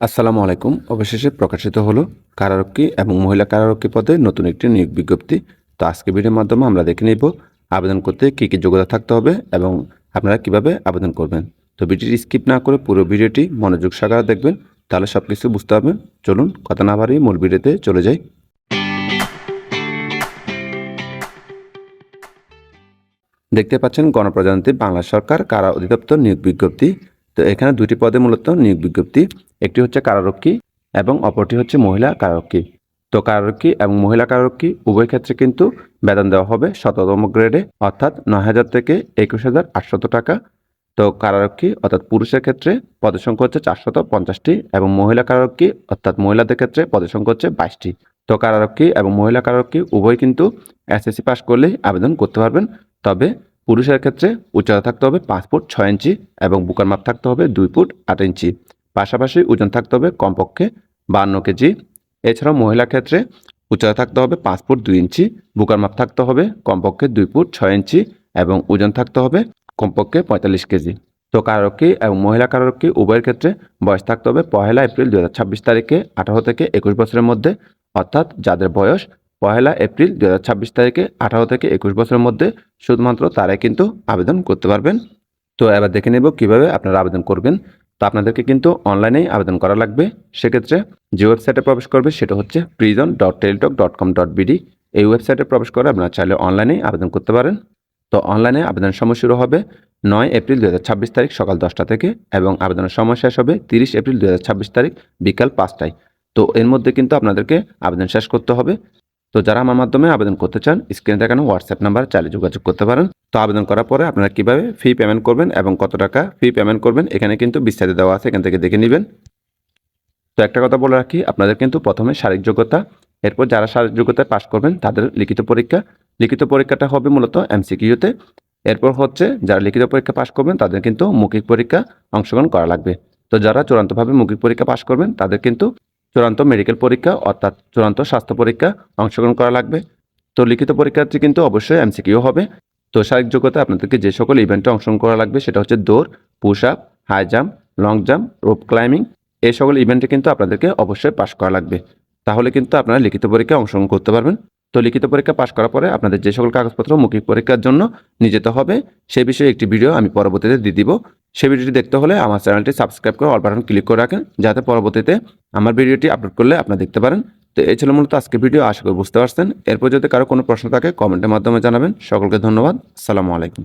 আসসালামু আলাইকুম। অবশেষে প্রকাশিত হলো কারারক্ষী এবং মহিলা কারারক্ষী পদে নতুন একটি নিয়োগ বিজ্ঞপ্তি। তো আজকে ভিডিওর মাধ্যমে আমরা দেখে নিব আবেদন করতে কী যোগ্যতা থাকতে হবে এবং আপনারা কিভাবে আবেদন করবেন। তো ভিডিওটি স্কিপ না করে পুরো ভিডিওটি মনোযোগ সহকারে দেখবেন, তাহলে সব কিছু বুঝতে পারবেন। চলুন কথা না বাড়িয়ে মূল ভিডিওতে চলে যাই। দেখতে পাচ্ছেন গণপ্রজাতন্ত্রী বাংলা সরকার কারা অধিদপ্তর নিয়োগ বিজ্ঞপ্তি। তো এখানে দুটি পদে মূলত নিয়োগ বিজ্ঞপ্তি, একটি হচ্ছে কারারক্ষী এবং অপরটি হচ্ছে মহিলা কারারক্ষী। তো কারারক্ষী এবং মহিলা কারারক্ষী উভয় ক্ষেত্রে কিন্তু বেতন দেওয়া হবে ১৭তম গ্রেডে, অর্থাৎ ৯,০০০ থেকে ২১,৮০০ টাকা। তো কারারক্ষী অর্থাৎ পুরুষের ক্ষেত্রে পদের সংখ্যা হচ্ছে ৪৫০টি এবং মহিলা কারারক্ষী অর্থাৎ মহিলাদের ক্ষেত্রে পদের সংখ্যা হচ্ছে ২২টি। তো কারারক্ষী এবং মহিলা কারারক্ষী উভয় কিন্তু এসএসসি পাস করলেই আবেদন করতে পারবেন। তবে পুরুষের ক্ষেত্রে উচ্চতা থাকতে হবে ৫ ফুট ৬ ইঞ্চি এবং বুকের মাপ থাকতে হবে ২ ফুট ৮ ইঞ্চি। পাশাপাশি ওজন থাকতে হবে কমপক্ষে ৫২ কেজি। এছাড়াও মহিলার ক্ষেত্রে উচ্চতা থাকতে হবে ৫ ফুট ২ ইঞ্চি, বুকের মাপ থাকতে হবে কমপক্ষে ২ ফুট ৬ ইঞ্চি এবং ওজন থাকতে হবে কমপক্ষে ৪৫ কেজি। তো কারারক্ষী এবং মহিলা কারারক্ষী উভয়ের ক্ষেত্রে বয়স থাকতে হবে ১ এপ্রিল ২০২৬ তারিখে ১৮ থেকে ২১ বছরের মধ্যে, অর্থাৎ যাদের বয়স ১ এপ্রিল ২০২৬ তারিখে ১৮ থেকে ২১ বছরের মধ্যে শুধুমাত্র তারাই কিন্তু আবেদন করতে পারবেন। তো এবার দেখে নেব কিভাবে আপনারা আবেদন করবেন। তো আপনাদেরকে কিন্তু অনলাইনেই আবেদন করা লাগবে। সেক্ষেত্রে যে ওয়েবসাইটে প্রবেশ করবে সেটা হচ্ছে prison.teletalk.com.bd। এই ওয়েবসাইটে প্রবেশ করে আপনারা চাইলে অনলাইনেই আবেদন করতে পারেন। তো অনলাইনে আবেদনের সময় শুরু হবে ৯ এপ্রিল ২০২৬ তারিখ সকাল ১০টা থেকে এবং আবেদনের সময় শেষ হবে ৩০ এপ্রিল ২০২৬ তারিখ বিকাল ৫টায়। তো এর মধ্যে কিন্তু আপনাদেরকে আবেদন শেষ করতে হবে। তো যারা আমার মাধ্যমে আবেদন করতে চান স্ক্রিনে দেখানো হোয়াটসঅ্যাপ নাম্বার চাইলে যোগাযোগ করতে পারেন। তো আবেদন করার পরে আপনারা কিভাবে ফি পেমেন্ট করবেন এবং কত টাকা ফি পেমেন্ট করবেন এখানে কিন্তু বিস্তারিত দেওয়া আছে, এখান থেকে দেখে নেবেন। তো একটা কথা বলে রাখি, আপনাদের কিন্তু প্রথমে শারীরিক যোগ্যতা, এরপর যারা শারীরিক যোগ্যতায় পাশ করবেন তাদের লিখিত পরীক্ষা। লিখিত পরীক্ষাটা হবে মূলত এমসিকিউতে। এরপর হচ্ছে যারা লিখিত পরীক্ষা পাশ করবেন তাদের কিন্তু মৌখিক পরীক্ষা অংশগ্রহণ করা লাগবে। তো যারা চূড়ান্তভাবে মৌখিক পরীক্ষা পাশ করবেন তাদের কিন্তু চূড়ান্ত মেডিকেল পরীক্ষা অর্থাৎ চূড়ান্ত স্বাস্থ্য পরীক্ষা অংশগ্রহণ করা লাগবে। তো লিখিত পরীক্ষার্থী কিন্তু অবশ্যই এমসিকিউ হবে। তো শারীরিক যোগ্যতা আপনাদেরকে যে সকল ইভেন্টে অংশগ্রহণ করা লাগবে সেটা হচ্ছে দৌড়, push up, high jump, long jump, rope climbing. এই সকল ইভেন্টে কিন্তু আপনাদেরকে অবশ্যই পাশ করা লাগবে। তাহলে কিন্তু আপনারা লিখিত পরীক্ষায় অংশগ্রহণ করতে পারবেন। তো লিখিত পরীক্ষা পাশ করার পরে আপনাদের যে সকল কাগজপত্র মৌখিক পরীক্ষার জন্য নিয়ে যেতে হবে সে বিষয়ে একটি ভিডিও আমি পরবর্তীতে দিয়ে দিব। সেই ভিডিওটি দেখতে হলে আমার চ্যানেলটি সাবস্ক্রাইব করে অল বাটন ক্লিক করে রাখেন, যাতে পরবর্তীতে আমার ভিডিওটি আপলোড করলে আপনারা দেখতে পারেন। তো এই ছিল মূলত আজকের ভিডিও, আশা করি বুঝতে পারছেন। এরপর যদি কারো কোনো প্রশ্ন থাকে কমেন্টের মাধ্যমে জানাবেন। সকলকে ধন্যবাদ। আসসালামু আলাইকুম।